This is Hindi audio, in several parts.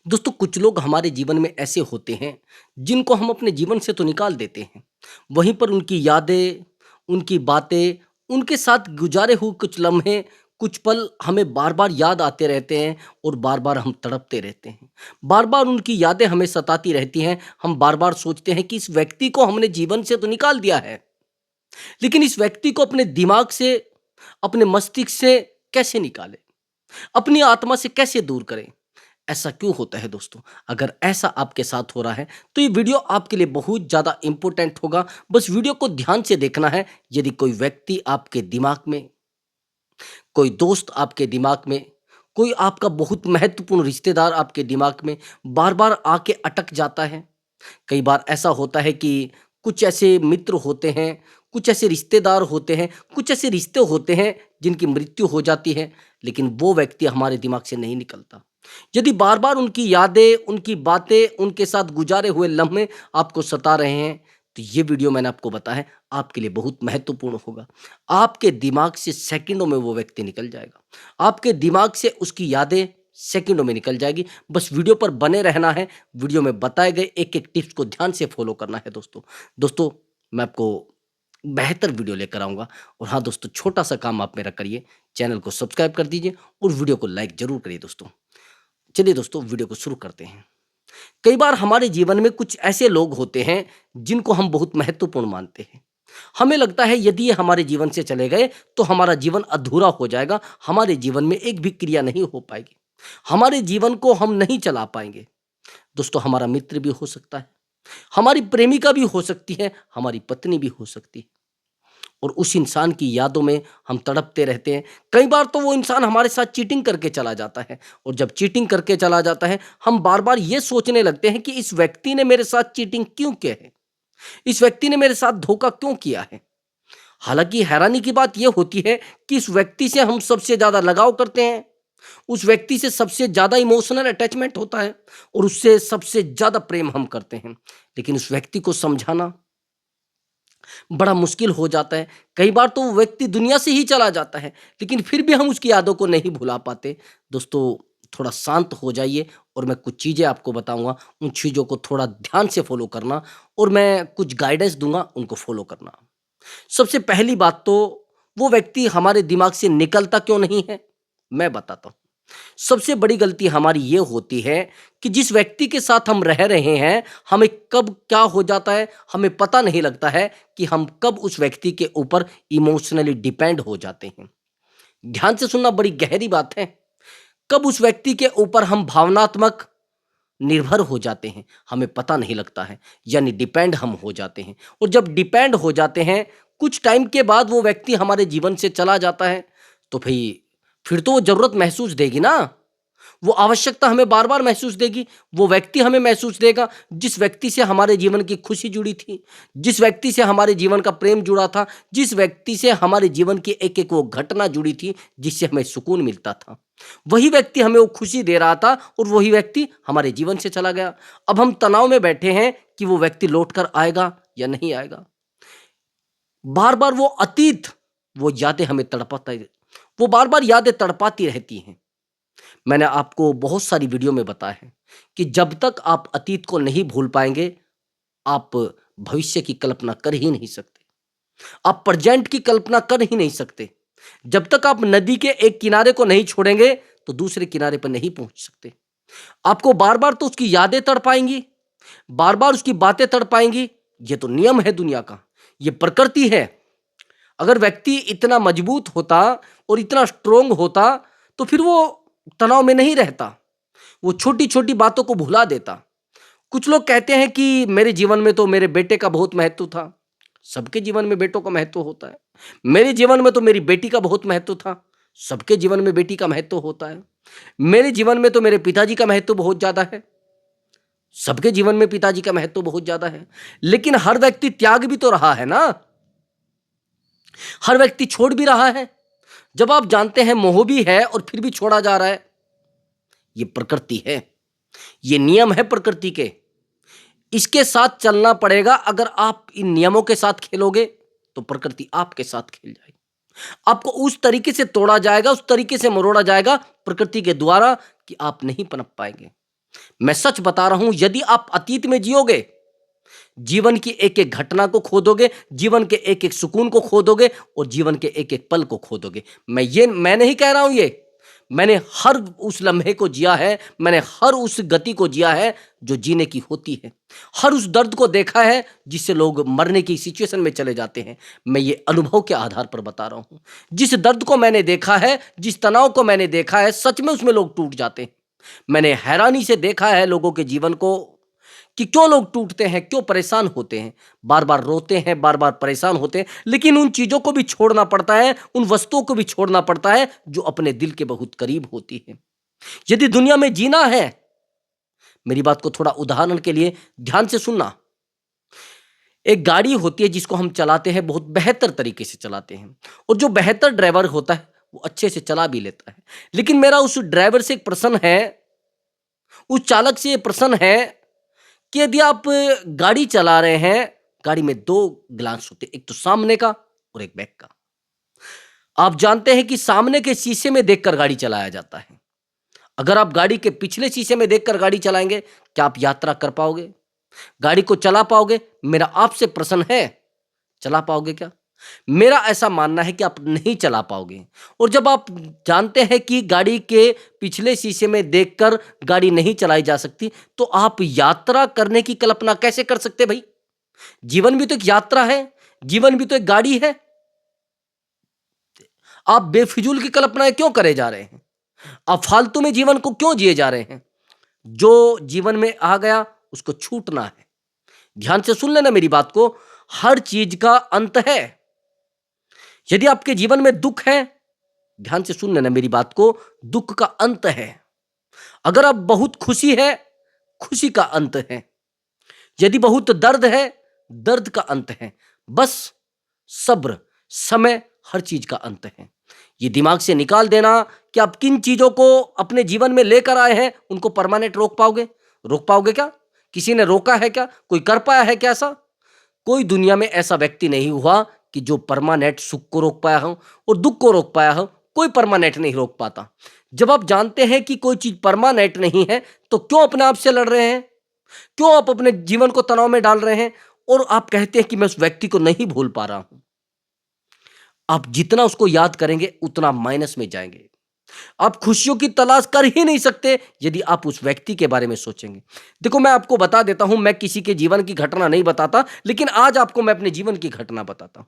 दोस्तों कुछ लोग हमारे जीवन में ऐसे होते हैं जिनको हम अपने जीवन से तो निकाल देते हैं। वहीं पर उनकी यादें, उनकी बातें, उनके साथ गुजारे हुए कुछ लम्हे, कुछ पल हमें बार-बार याद आते रहते हैं और बार-बार हम तड़पते रहते हैं। बार-बार उनकी यादें हमें सताती रहती हैं। हम बार-बार सोचते हैं कि इस व्यक्ति को हमने जीवन से तो निकाल दिया है, लेकिन इस व्यक्ति को अपने दिमाग से, अपने मस्तिष्क से कैसे निकालें? अपनी आत्मा से कैसे दूर करें? ऐसा क्यों होता है दोस्तों? अगर ऐसा आपके साथ हो रहा है, तो ये वीडियो आपके लिए बहुत ज़्यादा इम्पोर्टेंट होगा। बस वीडियो को ध्यान से देखना है। यदि कोई व्यक्ति आपके दिमाग में, कोई दोस्त आपके दिमाग में, कोई आपका बहुत महत्वपूर्ण रिश्तेदार आपके दिमाग में बार-बार आके अटक जाता है। कई बार ऐसा होता है कि कुछ ऐसे मित्र होते हैं, कुछ ऐसे रिश्तेदार होते हैं, कुछ ऐसे रिश्ते होते हैं जिनकी मृत्यु हो जाती है, लेकिन वो व्यक्ति हमारे दिमाग से नहीं निकलता। यदि बार-बार उनकी यादें, उनकी बातें, उनके साथ गुज़ारे हुए लम्हे आपको सता रहे हैं, तो ये वीडियो मैंने आपको बताया है, आपके लिए बहुत महत्वपूर्ण होगा। आपके दिमाग से सेकंडों में वो व्यक्ति निकल जाएगा। आपके दिमाग से उसकी यादें सेकंडों में निकल जाएगी। बस वीडियो पर बने रहना है। वीडियो में बताए गए एक-एक टिप्स को ध्यान से फॉलो करना है दोस्तों। दोस्तों, मैं आपको बेहतर वीडियो लेकर आऊँगा। और हाँ दोस्तों, छोटा-सा काम आप मेरा करिए, चैनल को सब्सक्राइब कर दीजिए और वीडियो को लाइक ज़रूर करिए दोस्तों। चलिए दोस्तों, वीडियो को शुरू करते हैं। कई बार हमारे जीवन में कुछ ऐसे लोग होते हैं जिनको हम बहुत महत्वपूर्ण मानते हैं। हमें लगता है यदि ये हमारे जीवन से चले गए तो हमारा जीवन अधूरा हो जाएगा, हमारे जीवन में एक भी क्रिया नहीं हो पाएगी, हमारे जीवन को हम नहीं चला पाएंगे। दोस्तों, हमारा मित्र भी हो सकता है, हमारी प्रेमिका भी हो सकती है, हमारी पत्नी भी हो सकती है। और उस इंसान की यादों में हम तड़पते रहते हैं। कई बार तो वो इंसान हमारे साथ चीटिंग करके चला जाता है, और जब चीटिंग करके चला जाता है, हम बार-बार ये सोचने लगते हैं कि इस व्यक्ति ने मेरे साथ चीटिंग क्यों किया है? इस व्यक्ति ने मेरे साथ धोखा क्यों किया है? हालाँकि हैरानी की बात ये होती है कि इस व्यक्ति से हम सबसे ज़्यादा लगाव करते हैं, उस व्यक्ति से सबसे ज़्यादा इमोशनल अटैचमेंट होता है और उससे सबसे ज़्यादा प्रेम हम करते हैं। लेकिन उस व्यक्ति को समझाना बड़ा मुश्किल हो जाता है। कई बार तो वो व्यक्ति दुनिया से ही चला जाता है, लेकिन फिर भी हम उसकी यादों को नहीं भुला पाते। दोस्तों, थोड़ा शांत हो जाइए और मैं कुछ चीज़ें आपको बताऊँगा, उन चीज़ों को थोड़ा ध्यान से फ़ॉलो करना और मैं कुछ गाइडेंस दूँगा, उनको फ़ॉलो करना। सबसे पहली बात तो, वो व्यक्ति हमारे दिमाग से निकलता क्यों नहीं है? मैं बताता हूँ। सबसे बड़ी गलती हमारी ये होती है कि जिस व्यक्ति के साथ हम रह रहे हैं, हमें कब क्या हो जाता है, हमें पता नहीं लगता है कि हम कब उस व्यक्ति के ऊपर इमोशनली डिपेंड हो जाते हैं। ध्यान से सुनना, बड़ी गहरी बात है। कब उस व्यक्ति के ऊपर हम भावनात्मक निर्भर हो जाते हैं, हमें पता नहीं लगता है, यानी डिपेंड हम हो जाते हैं। और जब डिपेंड हो जाते हैं, कुछ टाइम के बाद वो व्यक्ति हमारे जीवन से चला जाता है, तो भई फिर तो वो ज़रूरत महसूस देगी ना। वो आवश्यकता हमें बार-बार महसूस देगी, वो व्यक्ति हमें महसूस देगा, जिस व्यक्ति से हमारे जीवन की खुशी जुड़ी थी, जिस व्यक्ति से हमारे जीवन का प्रेम जुड़ा था, जिस व्यक्ति से हमारे जीवन की एक-एक वो घटना जुड़ी थी, जिससे हमें सुकून मिलता था। वही व्यक्ति हमें वो खुशी दे रहा था और वही व्यक्ति हमारे जीवन से चला गया। अब हम तनाव में बैठे हैं कि वो व्यक्ति लौट कर आएगा या नहीं आएगा। बार-बार वो अतीत, वो यादें हमें तड़पाता है, वो बार-बार यादें तड़पाती रहती हैं। मैंने आपको बहुत सारी वीडियो में बताया है कि जब तक आप अतीत को नहीं भूल पाएँगे, आप भविष्य की कल्पना कर ही नहीं सकते। आप प्रेज़ेंट की कल्पना कर ही नहीं सकते। जब तक आप नदी के एक किनारे को नहीं छोड़ेंगे, तो दूसरे किनारे पर नहीं पहुँच सकते। आपको बार-बार तो उसकी यादें तड़पाएँगी, बार-बार उसकी बातें तड़पाएँगी। ये तो नियम है दुनिया का, ये प्रकृति है। अगर व्यक्ति इतना मजबूत होता और इतना स्ट्रॉन्ग होता, तो फिर वो तनाव में नहीं रहता, वो छोटी-छोटी बातों को भुला देता। कुछ लोग कहते हैं कि मेरे जीवन में तो मेरे बेटे का बहुत महत्व था। सबके जीवन में बेटों का महत्व होता है। मेरे जीवन में तो मेरी बेटी का बहुत महत्व था। सबके जीवन में बेटी का महत्व होता है। मेरे जीवन में तो मेरे पिताजी का महत्व बहुत ज़्यादा है। सबके जीवन में पिताजी का महत्व बहुत ज़्यादा है। लेकिन हर व्यक्ति त्याग भी तो रहा है ना। हर व्यक्ति छोड़ भी रहा है। जब आप जानते हैं मोह भी है और फिर भी छोड़ा जा रहा है, ये प्रकृति है, ये नियम है प्रकृति के। इसके साथ चलना पड़ेगा। अगर आप इन नियमों के साथ खेलोगे, तो प्रकृति आपके साथ खेल जाएगी। आपको उस तरीके से तोड़ा जाएगा, उस तरीके से मरोड़ा जाएगा प्रकृति के द्वारा कि आप नहीं पनप पाएंगे। मैं सच बता रहा हूं, यदि आप अतीत में जियोगे, जीवन की एक एक घटना को खो दोगे, जीवन के एक एक सुकून को खो दोगे और जीवन के एक एक पल को खो दोगे। मैं नहीं कह रहा हूं ये, मैंने हर उस लम्हे को जिया है, मैंने हर उस गति को जिया है जो जीने की होती है, हर उस दर्द को देखा है जिससे लोग मरने की सिचुएशन में चले जाते हैं। मैं ये अनुभव के आधार पर बता रहा हूं। जिस दर्द को मैंने देखा है, जिस तनाव को मैंने देखा है, सच में उसमें लोग टूट जाते हैं। मैंने हैरानी से देखा है लोगों के जीवन को कि क्यों लोग टूटते हैं, क्यों परेशान होते हैं, बार बार रोते हैं, बार बार परेशान होते हैं, लेकिन उन चीजों को भी छोड़ना पड़ता है, उन वस्तुओं को भी छोड़ना पड़ता है जो अपने दिल के बहुत करीब होती है। यदि दुनिया में जीना है, मेरी बात को थोड़ा उदाहरण के लिए ध्यान से सुनना। एक गाड़ी होती है जिसको हम चलाते हैं, बहुत बेहतर तरीके से चलाते हैं, और जो बेहतर ड्राइवर होता है वो अच्छे से चला भी लेता है। लेकिन मेरा उस ड्राइवर से एक प्रश्न है, उस चालक से ये प्रश्न है कि यदि आप गाड़ी चला रहे हैं, गाड़ी में दो ग्लास होते हैं, एक तो सामने का और एक बैक का। आप जानते हैं कि सामने के शीशे में देखकर गाड़ी चलाया जाता है। अगर आप गाड़ी के पिछले शीशे में देखकर गाड़ी चलाएंगे, क्या आप यात्रा कर पाओगे, गाड़ी को चला पाओगे? मेरा आपसे प्रश्न है, चला पाओगे क्या? मेरा ऐसा मानना है कि आप नहीं चला पाओगे। और जब आप जानते हैं कि गाड़ी के पिछले शीशे में देखकर गाड़ी नहीं चलाई जा सकती, तो आप यात्रा करने की कल्पना कैसे कर सकते भाई? जीवन भी तो एक यात्रा है, जीवन भी तो एक गाड़ी है। आप बेफिजूल की कल्पनाएं क्यों करे जा रहे हैं? आप फालतू में जीवन को क्यों जिए जा रहे हैं? जो जीवन में आ गया उसको छूटना है। ध्यान से सुन लेना मेरी बात को, हर चीज का अंत है। यदि आपके जीवन में दुख है, ध्यान से सुन लेना मेरी बात को, दुख का अंत है। अगर अब बहुत खुशी है, खुशी का अंत है। यदि बहुत दर्द है, दर्द का अंत है। बस सब्र, समय, हर चीज का अंत है। ये दिमाग से निकाल देना कि आप किन चीजों को अपने जीवन में लेकर आए हैं, उनको परमानेंट रोक पाओगे? रोक पाओगे क्या? किसी ने रोका है क्या? कोई कर पाया है क्या ऐसा? कोई दुनिया में ऐसा व्यक्ति नहीं हुआ कि जो परमानेंट सुख को रोक पाया हो और दुख को रोक पाया हो। कोई परमानेंट नहीं रोक पाता। जब आप जानते हैं कि कोई चीज परमानेंट नहीं है, तो क्यों अपने आप से लड़ रहे हैं? क्यों आप अपने जीवन को तनाव में डाल रहे हैं? और आप कहते हैं कि मैं उस व्यक्ति को नहीं भूल पा रहा हूं। आप जितना उसको याद करेंगे उतना माइनस में जाएंगे। आप खुशियों की तलाश कर ही नहीं सकते यदि आप उस व्यक्ति के बारे में सोचेंगे। देखो, मैं आपको बता देता हूं, मैं किसी के जीवन की घटना नहीं बताता, लेकिन आज आपको मैं अपने जीवन की घटना बताता हूं।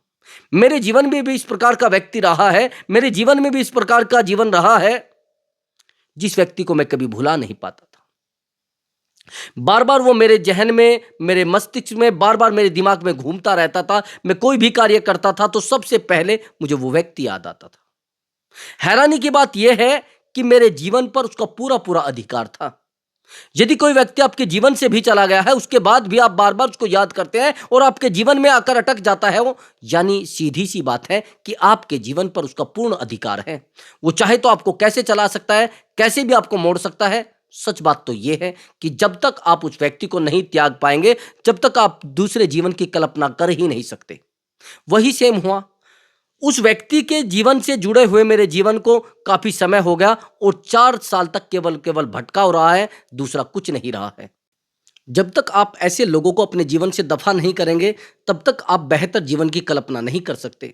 मेरे जीवन में भी इस प्रकार का व्यक्ति रहा है, मेरे जीवन में भी इस प्रकार का जीवन रहा है, जिस व्यक्ति को मैं कभी भुला नहीं पाता था। बार बार वो मेरे जहन में, मेरे मस्तिष्क में, बार बार मेरे दिमाग में घूमता रहता था। मैं कोई भी कार्य करता था तो सबसे पहले मुझे वो व्यक्ति याद आता था। हैरानी की बात यह है कि मेरे जीवन पर उसका पूरा पूरा अधिकार था। यदि कोई व्यक्ति आपके जीवन से भी चला गया है, उसके बाद भी आप बार बार उसको याद करते हैं और आपके जीवन में आकर अटक जाता है वो, यानी सीधी सी बात है कि आपके जीवन पर उसका पूर्ण अधिकार है। वो चाहे तो आपको कैसे चला सकता है, कैसे भी आपको मोड़ सकता है। सच बात तो यह है कि जब तक आप उस व्यक्ति को नहीं त्याग पाएंगे, जब तक आप दूसरे जीवन की कल्पना कर ही नहीं सकते। वही सेम हुआ। उस व्यक्ति के जीवन से जुड़े हुए मेरे जीवन को काफी समय हो गया और 4 साल तक केवल केवल भटका हो रहा है, दूसरा कुछ नहीं रहा है। जब तक आप ऐसे लोगों को अपने जीवन से दफा नहीं करेंगे, तब तक आप बेहतर जीवन की कल्पना नहीं कर सकते,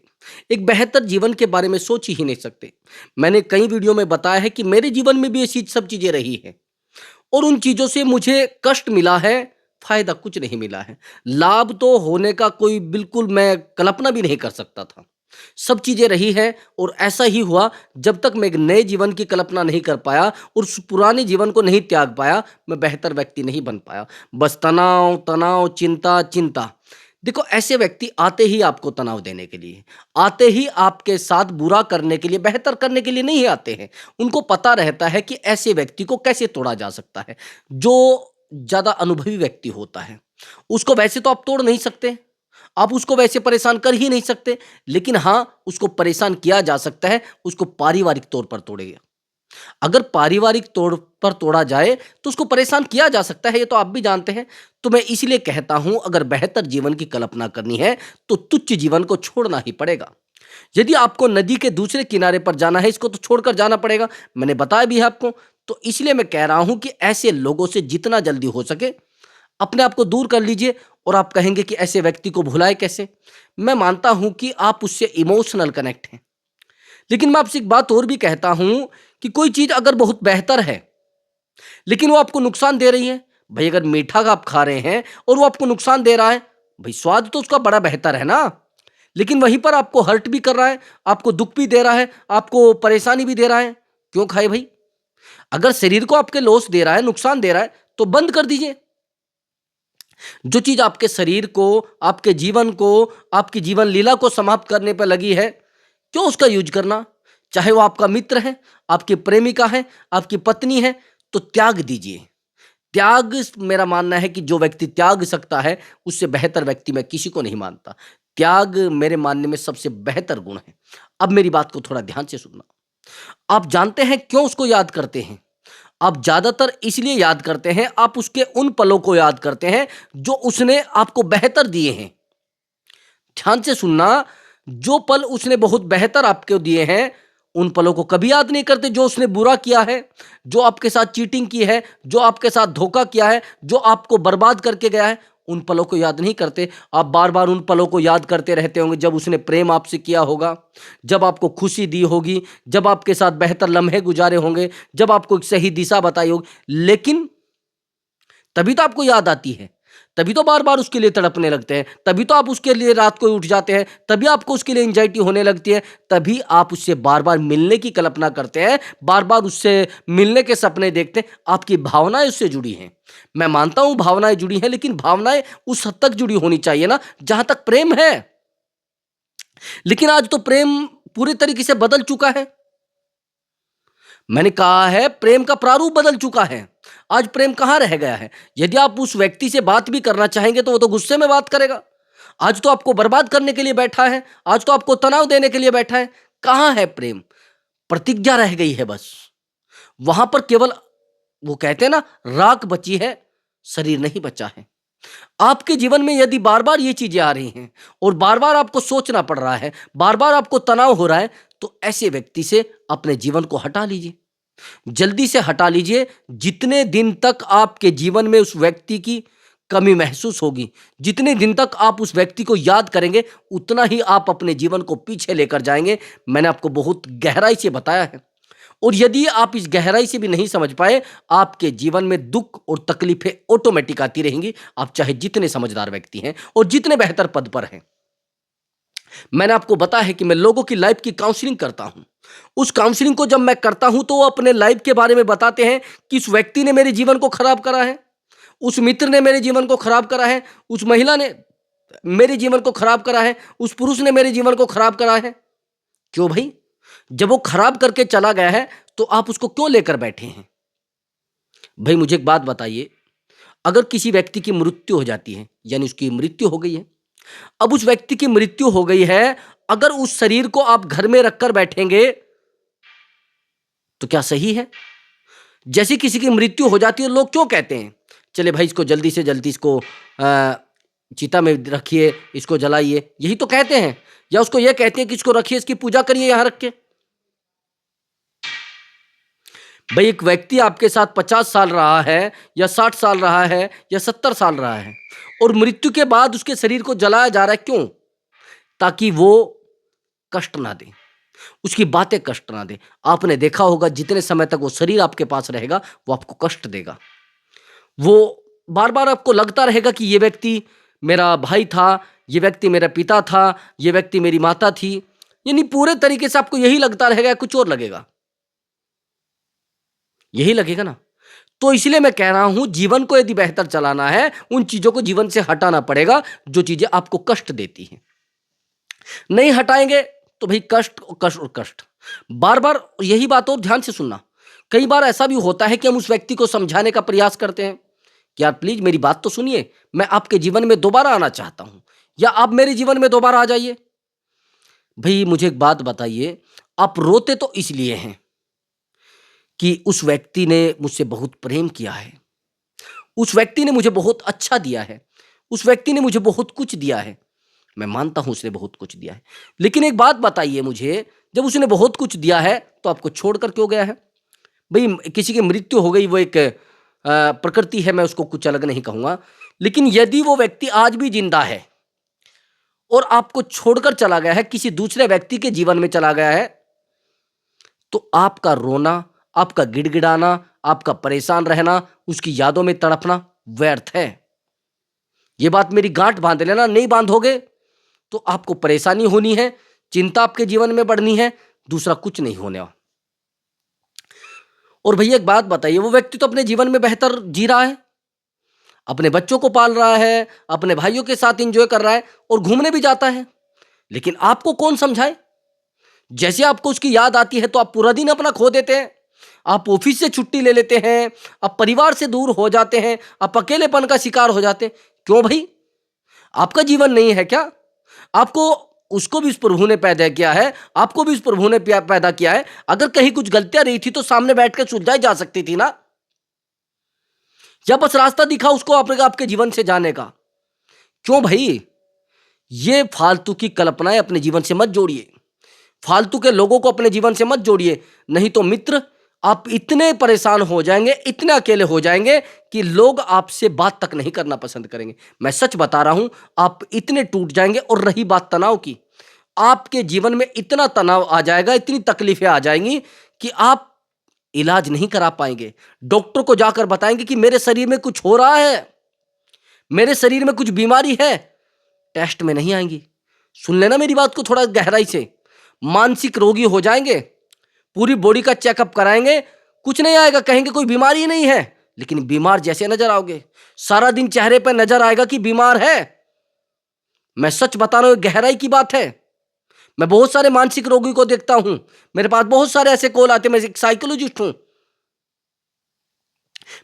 एक बेहतर जीवन के बारे में सोच ही नहीं सकते। मैंने कई वीडियो में बताया है कि मेरे जीवन में भी ये सब चीजें रही है और उन चीजों से मुझे कष्ट मिला है, फायदा कुछ नहीं मिला है। लाभ तो होने का कोई बिल्कुल मैं कल्पना भी नहीं कर सकता था। सब चीजें रही है और ऐसा ही हुआ। जब तक मैं एक नए जीवन की कल्पना नहीं कर पाया और उस पुराने जीवन को नहीं त्याग पाया, मैं बेहतर व्यक्ति नहीं बन पाया। बस तनाव तनाव, चिंता चिंता। देखो, ऐसे व्यक्ति आते ही आपको तनाव देने के लिए, आते ही आपके साथ बुरा करने के लिए, बेहतर करने के लिए नहीं आते हैं। उनको पता रहता है कि ऐसे व्यक्ति को कैसे तोड़ा जा सकता है। जो ज्यादा अनुभवी व्यक्ति होता है, उसको वैसे तो आप तोड़ नहीं सकते, आप उसको वैसे परेशान कर ही नहीं सकते, लेकिन हाँ, उसको परेशान किया जा सकता है, उसको पारिवारिक तौर पर तोड़ेगा। अगर पारिवारिक तौर पर तोड़ा जाए तो उसको परेशान किया जा सकता है, ये तो आप भी जानते हैं। तो मैं इसलिए कहता हूं, अगर बेहतर जीवन की कल्पना करनी है तो तुच्छ जीवन को छोड़ना ही पड़ेगा। यदि आपको नदी के दूसरे किनारे पर जाना है, इसको तो छोड़कर जाना पड़ेगा, मैंने बताया भी है आपको। तो इसलिए मैं कह रहा हूं कि ऐसे लोगों से जितना जल्दी हो सके अपने आप को दूर कर लीजिए। और आप कहेंगे कि ऐसे व्यक्ति को भुलाए कैसे? मैं मानता हूं कि आप उससे इमोशनल कनेक्ट हैं। लेकिन मैं आपसे एक बात और भी कहता हूं कि कोई चीज अगर बहुत बेहतर है लेकिन वो आपको नुकसान दे रही है, भाई अगर मीठा आप खा रहे हैं और वो आपको नुकसान दे रहा है, भाई स्वाद तो उसका बड़ा बेहतर है ना, लेकिन वहीं पर आपको हर्ट भी कर रहा है, आपको दुख भी दे रहा है, आपको परेशानी भी दे रहा है, क्यों खाए भाई? अगर शरीर को आपके लॉस दे रहा है, नुकसान दे रहा है, तो बंद कर दीजिए। जो चीज आपके शरीर को, आपके जीवन को, आपकी जीवन लीला को समाप्त करने पर लगी है, क्यों उसका यूज करना? चाहे वो आपका मित्र है, आपकी प्रेमिका है, आपकी पत्नी है, तो त्याग दीजिए। त्याग, मेरा मानना है कि जो व्यक्ति त्याग सकता है उससे बेहतर व्यक्ति मैं किसी को नहीं मानता। त्याग मेरे मानने में सबसे बेहतर गुण है। अब मेरी बात को थोड़ा ध्यान से सुनना। आप जानते हैं क्यों उसको याद करते हैं? आप ज्यादातर इसलिए याद करते हैं, आप उसके उन पलों को याद करते हैं जो उसने आपको बेहतर दिए हैं। ध्यान से सुनना, जो पल उसने बहुत बेहतर आपको दिए हैं, उन पलों को कभी याद नहीं करते जो उसने बुरा किया है, जो आपके साथ चीटिंग की है, जो आपके साथ धोखा किया है, जो आपको बर्बाद करके गया है, उन पलों को याद नहीं करते। आप बार बार उन पलों को याद करते रहते होंगे जब उसने प्रेम आपसे किया होगा, जब आपको खुशी दी होगी, जब आपके साथ बेहतर लम्हे गुजारे होंगे, जब आपको एक सही दिशा बताई होगी। लेकिन तभी तो आपको याद आती है, तभी तो बार बार उसके लिए तड़पने लगते हैं, तभी तो आप उसके लिए रात को उठ जाते हैं, तभी आपको उसके लिए एंजाइटी होने लगती है, तभी आप उससे बार बार मिलने की कल्पना करते हैं, बार बार उससे मिलने के सपने देखते हैं। आपकी भावनाएं उससे जुड़ी हैं। मैं मानता हूं भावनाएं जुड़ी हैं, लेकिन भावनाएं उस हद तक जुड़ी होनी चाहिए ना जहां तक प्रेम है। लेकिन आज तो प्रेम पूरे तरीके से बदल चुका है। मैंने कहा है प्रेम का प्रारूप बदल चुका है। आज प्रेम कहाँ रह गया है? यदि आप उस व्यक्ति से बात भी करना चाहेंगे तो वो तो गुस्से में बात करेगा। आज तो आपको बर्बाद करने के लिए बैठा है, आज तो आपको तनाव देने के लिए बैठा है। कहाँ है प्रेम? प्रतिज्ञा रह गई है बस। वहां पर केवल वो कहते हैं ना, राख बची है, शरीर नहीं बचा है। आपके जीवन में यदि बार बार ये चीजें आ रही हैं और बार बार आपको सोचना पड़ रहा है, बार बार आपको तनाव हो रहा है, तो ऐसे व्यक्ति से अपने जीवन को हटा लीजिए, जल्दी से हटा लीजिए। जितने दिन तक आपके जीवन में उस व्यक्ति की कमी महसूस होगी, जितने दिन तक आप उस व्यक्ति को याद करेंगे, उतना ही आप अपने जीवन को पीछे लेकर जाएंगे। मैंने आपको बहुत गहराई से बताया है। और यदि आप इस गहराई से भी नहीं समझ पाए, आपके जीवन में दुख और तकलीफें ऑटोमेटिक आती रहेंगी, आप चाहे जितने समझदार व्यक्ति हैं और जितने बेहतर पद पर हैं। मैंने आपको बताया है कि मैं लोगों की लाइफ की काउंसलिंग करता हूं। उस काउंसलिंग को जब मैं करता हूं तो वो अपने लाइफ के बारे में बताते हैं कि इस व्यक्ति ने मेरे जीवन को खराब करा है, उस मित्र ने मेरे जीवन को खराब करा है, उस महिला ने मेरे जीवन को खराब करा है, उस पुरुष ने मेरे जीवन को खराब करा है। क्यों भाई? जब वो खराब करके चला गया है तो आप उसको क्यों लेकर बैठे हैं? भाई मुझे एक बात बताइए, अगर किसी व्यक्ति की मृत्यु हो जाती है, यानी उसकी मृत्यु हो गई है, अब उस व्यक्ति की मृत्यु हो गई है, अगर उस शरीर को आप घर में रखकर बैठेंगे तो क्या सही है? जैसे किसी की मृत्यु हो जाती है, लोग क्यों कहते हैं चले भाई इसको जल्दी से जल्दी इसको चिता में रखिए, इसको जलाइए, यही तो कहते हैं। या उसको यह कहते हैं कि इसको रखिए, इसकी पूजा करिए यहां रख के। भाई एक व्यक्ति आपके साथ 50 साल रहा है या 60 साल रहा है या 70 साल रहा है, और मृत्यु के बाद उसके शरीर को जलाया जा रहा है, क्यों? ताकि वो कष्ट ना दे, उसकी बातें कष्ट ना दे। आपने देखा होगा जितने समय तक वो शरीर आपके पास रहेगा वो आपको कष्ट देगा। वो बार बार आपको लगता रहेगा कि ये व्यक्ति मेरा भाई था, ये व्यक्ति मेरा पिता था, ये व्यक्ति मेरी माता थी, यानी पूरे तरीके से आपको यही लगता रहेगा, कुछ और लगेगा? यही लगेगा ना। तो इसलिए मैं कह रहा हूं, जीवन को यदि बेहतर चलाना है, उन चीजों को जीवन से हटाना पड़ेगा जो चीजें आपको कष्ट देती हैं। नहीं हटाएंगे तो भाई कष्ट और कष्ट और कष्ट। बार बार यही बात, और ध्यान से सुनना, कई बार ऐसा भी होता है कि हम उस व्यक्ति को समझाने का प्रयास करते हैं कि यार प्लीज मेरी बात तो सुनिए, मैं आपके जीवन में दोबारा आना चाहता हूं, या आप मेरे जीवन में दोबारा आ जाइए। भाई मुझे एक बात बताइए, आप रोते तो इसलिए हैं कि उस व्यक्ति ने मुझसे बहुत प्रेम किया है, उस व्यक्ति ने मुझे बहुत अच्छा दिया है, उस व्यक्ति ने मुझे बहुत कुछ दिया है। मैं मानता हूं उसने बहुत कुछ दिया है, लेकिन एक बात बताइए मुझे, जब उसने बहुत कुछ दिया है तो आपको छोड़कर क्यों गया है? भाई किसी की मृत्यु हो गई, वो एक प्रकृति है, मैं उसको कुछ अलग नहीं कहूँगा। लेकिन यदि वो व्यक्ति आज भी ज़िंदा है और आपको छोड़कर चला गया है, किसी दूसरे व्यक्ति के जीवन में चला गया है, तो आपका रोना, आपका गिड़गिड़ाना, आपका परेशान रहना, उसकी यादों में तड़पना व्यर्थ है। ये बात मेरी गांठ बांध लेना, नहीं बांधोगे तो आपको परेशानी होनी है, चिंता आपके जीवन में बढ़नी है, दूसरा कुछ नहीं होने वाला। और भैया एक बात बताइए, वो व्यक्ति तो अपने जीवन में बेहतर जी रहा है, अपने बच्चों को पाल रहा है, अपने भाइयों के साथ एंजॉय कर रहा है और घूमने भी जाता है, लेकिन आपको कौन समझाए? जैसे आपको उसकी याद आती है तो आप पूरा दिन अपना खो देते हैं, आप ऑफिस से छुट्टी ले लेते हैं, आप परिवार से दूर हो जाते हैं, आप अकेलेपन का शिकार हो जाते हैं। क्यों भाई? आपका जीवन नहीं है क्या? आपको, उसको भी उस प्रभु ने पैदा किया है, आपको भी उस प्रभु ने पैदा किया है। अगर कहीं कुछ गलतियां रही थी तो सामने बैठ कर सुलझाई जा सकती थी ना, या बस रास्ता दिखा उसको आपके जीवन से जाने का। क्यों भाई? ये फालतू की कल्पनाएं अपने जीवन से मत जोड़िए, फालतू के लोगों को अपने जीवन से मत जोड़िए, नहीं तो मित्र आप इतने परेशान हो जाएंगे, इतने अकेले हो जाएंगे कि लोग आपसे बात तक नहीं करना पसंद करेंगे। मैं सच बता रहा हूं, आप इतने टूट जाएंगे। और रही बात तनाव की, आपके जीवन में इतना तनाव आ जाएगा, इतनी तकलीफें आ जाएंगी कि आप इलाज नहीं करा पाएंगे। डॉक्टर को जाकर बताएंगे कि मेरे शरीर में कुछ हो रहा है, मेरे शरीर में कुछ बीमारी है, टेस्ट में नहीं आएंगी। सुन लेना मेरी बात को थोड़ा गहराई से। मानसिक रोगी हो जाएंगे, पूरी बॉडी का चेकअप कराएंगे, कुछ नहीं आएगा, कहेंगे कोई बीमारी ही नहीं है, लेकिन बीमार जैसे नजर आओगे। सारा दिन चेहरे पर नजर आएगा कि बीमार है। मैं सच बता रहा हूं, गहराई की बात है। मैं बहुत सारे मानसिक रोगी को देखता हूं, मेरे पास बहुत सारे ऐसे कॉल आते हैं। मैं एक साइकोलॉजिस्ट हूं,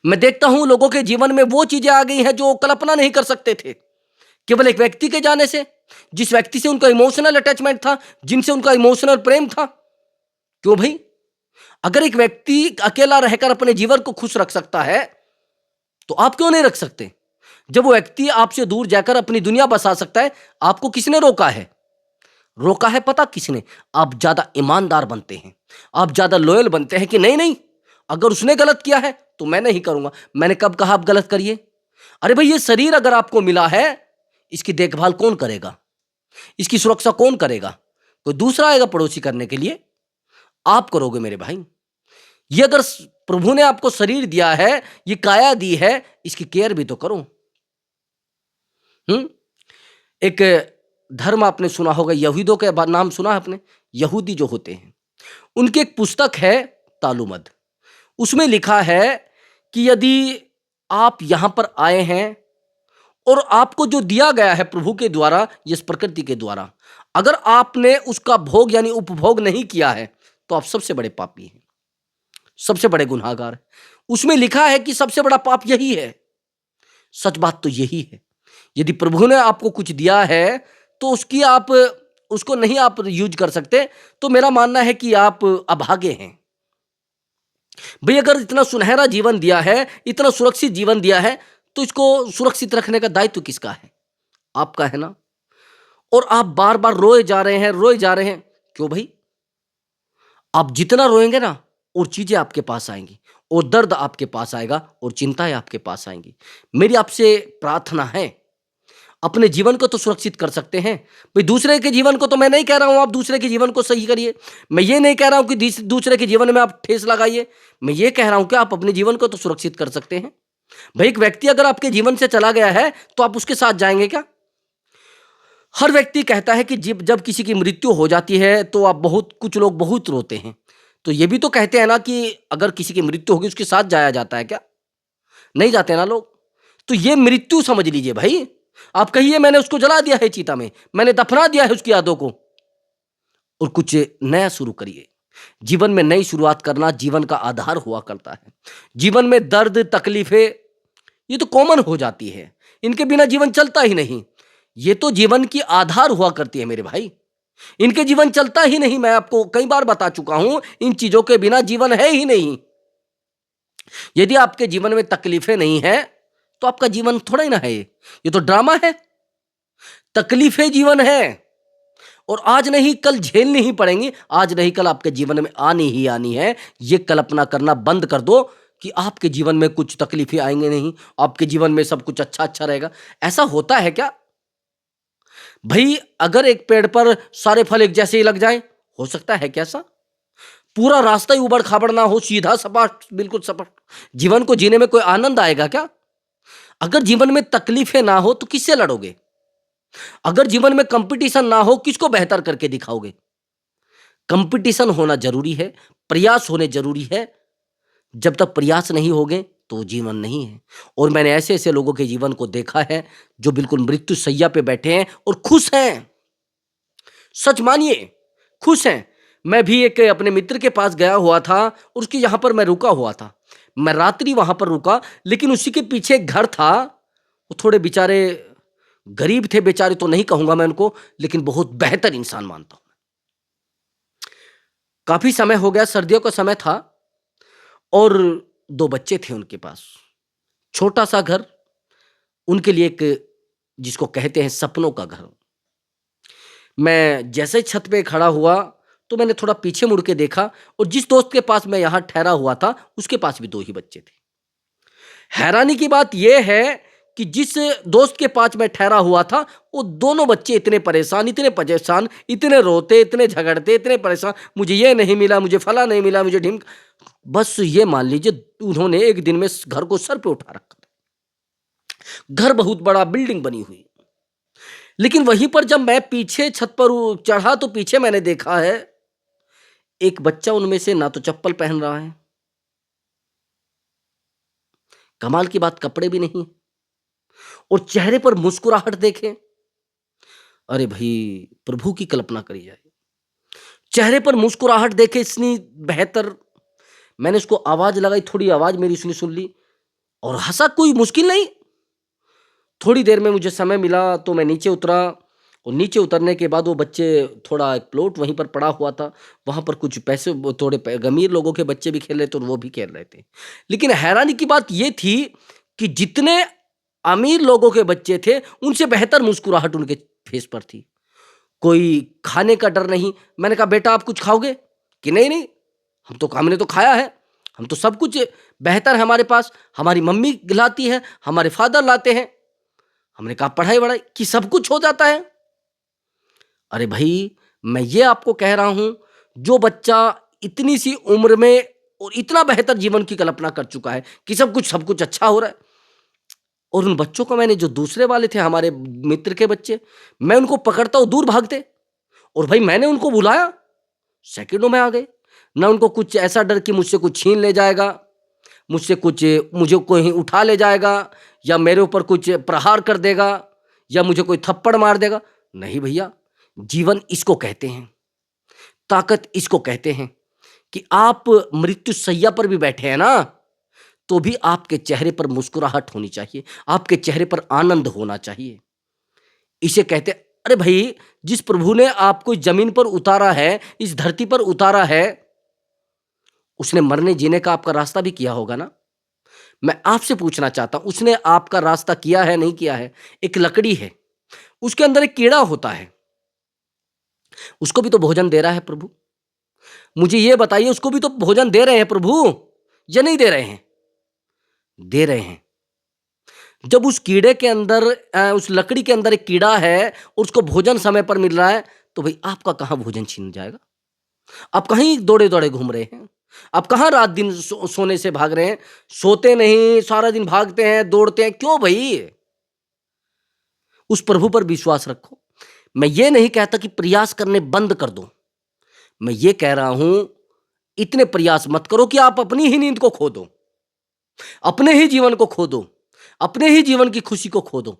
मैं देखता हूं लोगों के जीवन में वो चीजें आ गई हैं जो कल्पना नहीं कर सकते थे, केवल एक व्यक्ति के जाने से, जिस व्यक्ति से उनका इमोशनल अटैचमेंट था, जिनसे उनका इमोशनल प्रेम था। क्यों भाई? अगर एक व्यक्ति अकेला रहकर अपने जीवन को खुश रख सकता है तो आप क्यों नहीं रख सकते? जब वो व्यक्ति आपसे दूर जाकर अपनी दुनिया बसा सकता है, आपको किसने रोका है? रोका है पता किसने? आप ज्यादा ईमानदार बनते हैं, आप ज्यादा लॉयल बनते हैं कि नहीं नहीं, अगर उसने गलत किया है तो मैं नहीं करूंगा। मैंने कब कहा आप गलत करिए? अरे भाई, ये शरीर अगर आपको मिला है, इसकी देखभाल कौन करेगा? इसकी सुरक्षा कौन करेगा? कोई दूसरा आएगा पड़ोसी करने के लिए? आप करोगे मेरे भाई। ये अगर प्रभु ने आपको शरीर दिया है, ये काया दी है, इसकी केयर भी तो करो। एक धर्म आपने सुना होगा, यहूदियों के नाम सुना है आपने? यहूदी जो होते हैं, उनकी एक पुस्तक है तालमुद। उसमें लिखा है कि यदि आप यहां पर आए हैं और आपको जो दिया गया है प्रभु के द्वारा, इस प्रकृति के द्वारा, अगर आपने उसका भोग यानी उपभोग नहीं किया है तो आप सबसे बड़े पापी हैं, सबसे बड़े गुनाहगार। उसमें लिखा है कि सबसे बड़ा पाप यही है। सच बात तो यही है। यदि प्रभु ने आपको कुछ दिया है तो उसकी आप उसको नहीं आप यूज कर सकते, तो मेरा मानना है कि आप अभागे हैं। भाई, अगर इतना सुनहरा जीवन दिया है, इतना सुरक्षित जीवन दिया है, तो इसको सुरक्षित रखने का दायित्व किसका है? आपका है ना। और आप बार बार रोए जा रहे हैं, रोए जा रहे हैं। क्यों भाई? आप जितना रोएंगे ना, और चीजें आपके पास आएंगी, और दर्द आपके पास आएगा, और चिंताएं आपके पास आएंगी। मेरी आपसे प्रार्थना है, अपने जीवन को तो सुरक्षित कर सकते हैं भाई। दूसरे के जीवन को तो मैं नहीं कह रहा हूं आप दूसरे के जीवन को सही करिए, मैं ये नहीं कह रहा हूं कि दूसरे के जीवन में आप ठेस लगाइए। मैं ये कह रहा हूं कि आप अपने जीवन को तो सुरक्षित कर सकते हैं भाई। एक व्यक्ति अगर आपके जीवन से चला गया है तो आप उसके साथ जाएंगे क्या? हर व्यक्ति कहता है कि जब किसी की मृत्यु हो जाती है तो आप कुछ लोग बहुत रोते हैं। तो ये भी तो कहते हैं ना कि अगर किसी की मृत्यु होगी उसके साथ जाया जाता है क्या? नहीं जाते ना लोग। तो ये मृत्यु समझ लीजिए भाई। आप कहिए मैंने उसको जला दिया है चिता में, मैंने दफना दिया है उसकी यादों को, और कुछ नया शुरू करिए। जीवन में नई शुरुआत करना जीवन का आधार हुआ करता है। जीवन में दर्द तकलीफें ये तो कॉमन हो जाती है, इनके बिना जीवन चलता ही नहीं। ये तो जीवन की आधार हुआ करती है मेरे भाई, इनके जीवन चलता ही नहीं। मैं आपको कई बार बता चुका हूं, इन चीजों के बिना जीवन है ही नहीं। यदि आपके जीवन में तकलीफें नहीं है तो आपका जीवन थोड़ा ही ना है, ये तो ड्रामा है। तकलीफें जीवन है, और आज नहीं कल झेलनी ही पड़ेंगी, आज नहीं कल आपके जीवन में आनी ही आनी है। ये कल्पना करना बंद कर दो कि आपके जीवन में कुछ तकलीफें आएंगे नहीं, आपके जीवन में सब कुछ अच्छा अच्छा रहेगा। ऐसा होता है क्या भाई? अगर एक पेड़ पर सारे फल एक जैसे ही लग जाएं, हो सकता है कैसा? पूरा रास्ता ही उबड़ खाबड़ ना हो, सीधा सपाट, बिल्कुल सपाट, जीवन को जीने में कोई आनंद आएगा क्या? अगर जीवन में तकलीफें ना हो तो किससे लड़ोगे? अगर जीवन में कंपटीशन ना हो, किसको बेहतर करके दिखाओगे? कंपटीशन होना जरूरी है, प्रयास होने जरूरी है। जब तक प्रयास नहीं होंगे तो जीवन नहीं है। और मैंने ऐसे ऐसे लोगों के जीवन को देखा है जो बिल्कुल मृत्यु शैया पे बैठे हैं और खुश हैं। सच मानिए, खुश हैं। मैं भी एक अपने मित्र के पास गया हुआ था और उसके यहाँ पर मैं रुका हुआ था। मैं रात्रि वहाँ पर रुका, लेकिन उसी के पीछे एक घर था। वो थोड़े बेचारे गरीब थे, बेचारे तो नहीं कहूँगा मैं उनको, लेकिन बहुत बेहतर इंसान मानता हूँ। काफ़ी समय हो गया, सर्दियों का समय था और 2 बच्चे थे उनके पास। छोटा-सा घर, उनके लिए एक जिसको कहते हैं सपनों का घर। मैं जैसे ही छत पे खड़ा हुआ तो मैंने थोड़ा पीछे मुड़ के देखा और जिस दोस्त के पास मैं यहाँ ठहरा हुआ था, उसके पास भी 2 ही बच्चे थे। हैरानी की बात यह है कि जिस दोस्त के पास मैं ठहरा हुआ था, वो दोनों बच्चे इतने परेशान, इतने रोते, इतने झगड़ते, इतने परेशान, मुझे ये नहीं मिला, मुझे फला नहीं मिला, मुझे ढिमक। बस ये मान लीजिए उन्होंने एक दिन में घर को सर पे उठा रखा था। घर बहुत बड़ा, बिल्डिंग बनी हुई। लेकिन वहीं पर जब मैं पीछे छत पर चढ़ा तो पीछे मैंने देखा है एक बच्चा उनमें से ना तो चप्पल पहन रहा है, कमाल की बात कपड़े भी नहीं, और चेहरे पर मुस्कुराहट देखें। अरे भाई, प्रभु की कल्पना करी जाए, चेहरे पर मुस्कुराहट देखे इतनी बेहतर। मैंने उसको आवाज लगाई, थोड़ी आवाज मेरी उसने सुन ली और हंसा। कोई मुश्किल नहीं। थोड़ी देर में मुझे समय मिला तो मैं नीचे उतरा और नीचे उतरने के बाद वो बच्चे, थोड़ा एक प्लॉट वहीं पर पड़ा हुआ था, वहाँ पर कुछ पैसे, वो थोड़े अमीर लोगों के बच्चे भी खेल रहे थे और वो भी खेल रहे थे। लेकिन हैरानी की बात ये थी कि जितने अमीर लोगों के बच्चे थे, उनसे बेहतर मुस्कुराहट उनके फेस पर थी। कोई खाने का डर नहीं। मैंने कहा, बेटा आप कुछ खाओगे? कि नहीं नहीं, हमने तो खाया है, हम तो सब कुछ बेहतर है हमारे पास, हमारी मम्मी लाती है, हमारे फादर लाते हैं। हमने कहा, पढ़ाई वढ़ाई कि सब कुछ हो जाता है? अरे भाई, मैं ये आपको कह रहा हूं, जो बच्चा इतनी सी उम्र में और इतना बेहतर जीवन की कल्पना कर चुका है कि सब कुछ अच्छा हो रहा है, और उन बच्चों को मैंने, जो दूसरे वाले थे हमारे मित्र के बच्चे, मैं उनको पकड़ता हूं, दूर भागते। और भाई मैंने उनको बुलाया, सेकंडों में आ गए। ना उनको कुछ ऐसा डर कि मुझसे कुछ छीन ले जाएगा, मुझे कोई उठा ले जाएगा, या मेरे ऊपर कुछ प्रहार कर देगा, या मुझे कोई थप्पड़ मार देगा। नहीं भैया, जीवन इसको कहते हैं, ताकत इसको कहते हैं कि आप मृत्यु शैया पर भी बैठे हैं ना, तो भी आपके चेहरे पर मुस्कुराहट होनी चाहिए, आपके चेहरे पर आनंद होना चाहिए। इसे कहते, अरे भाई, जिस प्रभु ने आपको जमीन पर उतारा है, इस धरती पर उतारा है, उसने मरने जीने का आपका रास्ता भी किया होगा ना। मैं आपसे पूछना चाहता हूं, उसने आपका रास्ता किया है नहीं किया है? एक लकड़ी है, उसके अंदर एक कीड़ा होता है, उसको भी तो भोजन दे रहा है प्रभु। मुझे ये बताइए, उसको भी तो भोजन दे रहे हैं प्रभु या नहीं दे रहे हैं? दे रहे हैं। जब उस कीड़े के अंदर, उस लकड़ी के अंदर एक कीड़ा है और उसको भोजन समय पर मिल रहा है, तो भाई आपका कहां भोजन छीन जाएगा? आप कहीं दौड़े दौड़े घूम रहे हैं, आप कहां रात दिन सोने से भाग रहे हैं? सोते नहीं, सारा दिन भागते हैं, दौड़ते हैं, क्यों भाई? उस प्रभु पर विश्वास रखो। मैं ये नहीं कहता कि प्रयास करने बंद कर दो, मैं ये कह रहा हूं, इतने प्रयास मत करो कि आप अपनी ही नींद को खो दो, अपने ही जीवन को खो दो, अपने ही जीवन की खुशी को खो दो।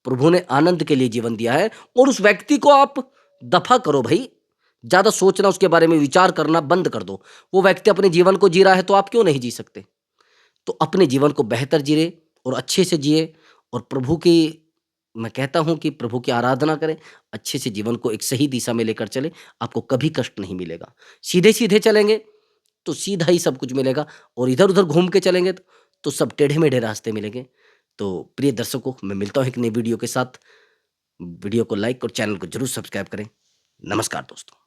प्रभु ने आनंद के लिए जीवन दिया है, और उस व्यक्ति को आप दफा करो भाई। ज्यादा सोचना, उसके बारे में विचार करना बंद कर दो। वो व्यक्ति अपने जीवन को जी रहा है तो आप क्यों नहीं जी सकते? तो अपने जीवन को बेहतर जिए और अच्छे से जिए, और प्रभु की, मैं कहता हूं कि प्रभु की आराधना करें, अच्छे से जीवन को एक सही दिशा में लेकर चले। आपको कभी कष्ट नहीं मिलेगा। सीधे सीधे चलेंगे तो सीधा ही सब कुछ मिलेगा, और इधर उधर घूम के चलेंगे तो सब टेढ़े मेढ़े रास्ते मिलेंगे। तो प्रिय दर्शकों, मैं मिलता हूं एक नई वीडियो के साथ। वीडियो को लाइक और चैनल को जरूर सब्सक्राइब करें। नमस्कार दोस्तों।